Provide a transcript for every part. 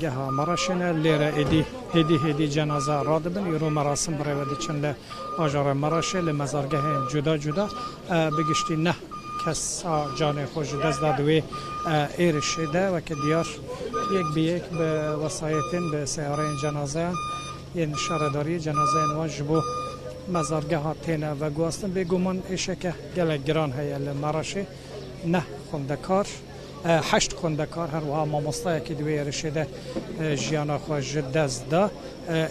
مزارگه ها مراشنه لیره هدی جنازه را دبن ایرو مراسم برای چند آجار مراشه لمزارگه جدا جدا بگشتی نه کس جان خوش دست دادوی ایرش ده و که دیار یک به یک به وسایتین به سیاره جنازه این شارداری جنازه نواج بو مزارگه ها تینه و گواستن بگومان ایشه که گلک گران هیا لمراشه نه خوندکار 8 خوندکار هر وها مامۆستایەکی دوێ ێرشێدە ژیانە خۆش دەست دا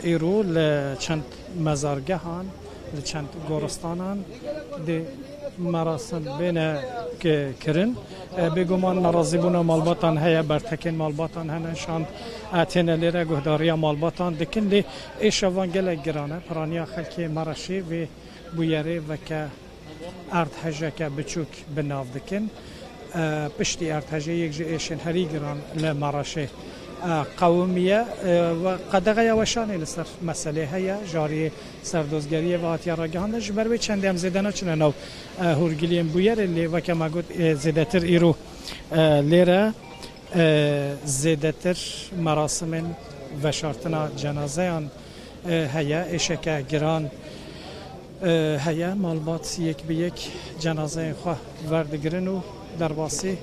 ئێرۆ لە چەند مەزارگەهان لە چەند گۆڕستانان مەراسم بێنە کردن بێگومان نەڕازیبوونە ماڵباتان هەیە بەرتەکەین ماڵباتان هەنەشان تێنە لێرە گوهداریە ماڵباتان دکن لێ ئێشەوان گەلێک گرانە پرانیا خەلکی مەڕەشی وێ بویەرێ وەکە ئارد هەژەکە بچووک بناو دکن پشتی ارتجه یک جیشن هری گران لمراشه قومیه و قدغه وشانی لسر مسئله هیا جاری سردوزگری و آتیاراگهان جبر به چند هم زدنا چنه نو هورگلیم بویر لی و که ما گفت زدتر ایرو لیره زدتر مراسم و شارتنا جنازه هیا اشکه گران هیا مالبات یک به یک جنازه خواه وردگرن و در باسی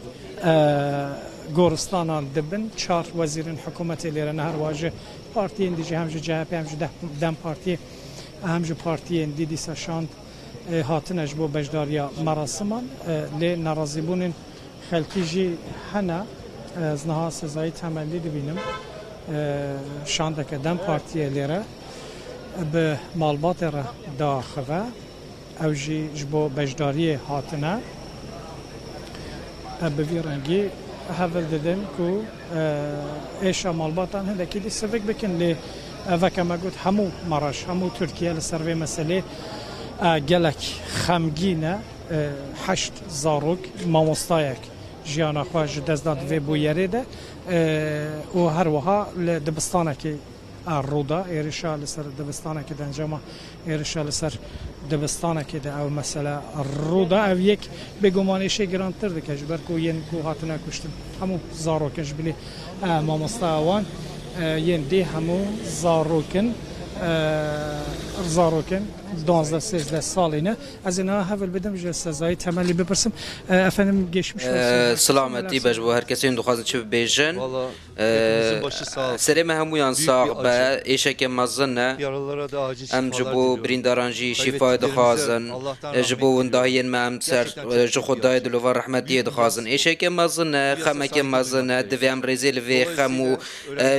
گورستانان دبن 4 وزیرین حکومت لیره نهر واجه پارتی اندیجه همجه جهپ همجه دم پارتی همجه پارتی اندیدی سشاند هاتنش بو بجداریا مراسمان لی نرازیبونین خلکی جی هنه از نها سزایی تملی دبینم شانده که دم پارتی لیره به مالبات را داخوه او جی جبو بجداری هاتنه بوی رنگی هفل دادن که ایشا مالباتان هنده که دی سوک بکن لی وکه ما گفت همو مراش همو ترکیه لسروی مسئله گلک خمگینه 8 زاروک مامۆستایەک ژیانە خۆش دەست داد وێ بویەرێ ده و هەروەها لە دبستانێکی ڕوودا ئێریشا لەسەر دبستانێکی دەنجەمە ئێریشا لەسەر دبستانێکی ده ئەو مەسەلە ڕوودا ئەو یەک بێگومانیشەی گرانتر دەکەش بەرکو یەن و هاتنە کوشتن هەموو زاڕۆکەش بلێ مامۆستاوان یەن دێ هەموو زاروکن 12-13 سالینه از اینا هول بدم جه سزایی تملی بپرسم افندم geçmiş سلامتی باش بو هر کسی دخوازن چه بیجن سرمه همویان ساق به ایشک مزنه ام جبو بریندارانجی شفای دخوازن جبو وندهین مام سر جو خدای دلو و رحمتی دخوازن ایشک مزنه خمک مزنه دویم رزیل و خمو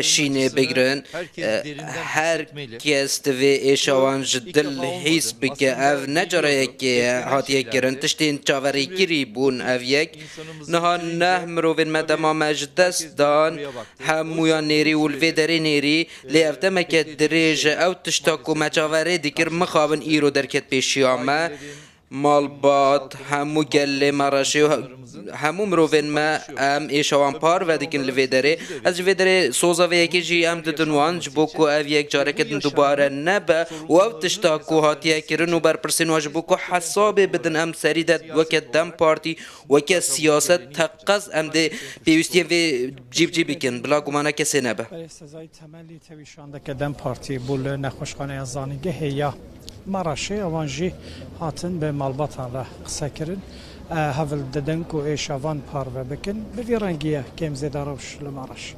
شینه بگرن هر کس دوی ایشوان جدل حیث بکه او نجاره که هاتیه کرن تشتین چاوری کری بون او یک نه مروین مدما مجدست دان همویا نیری ولوی داری نیری لی افتمه که دریج او تشتاکو مجاوره دیگر مخوابن ایرو درکت پیشی آمه مالبات همو گله مراشی همو مروین ما ام ایشوان پار و دیگن لویدره از لویدره سوزا و یکی جی ام ددنوان جبوکو او یک جاره کدن دوباره نبه و او تشتاکو هاتیه کرن و برپرسین و جبوکو حسابه بدن ام سریدت وکت دم پارتی وکت سیاست تقص ام ده پیوستی و جیب بکن بلا گمانه کسی نبه سزای تملی تویشانده که دم پارتی بول نخوشخانه از زانگه هیا مراشه اوانجی هاتن به مالباتان را قصه کرن هفل ددن که ایشوان پار و بکن به رنگیه کم زیده روش لمراش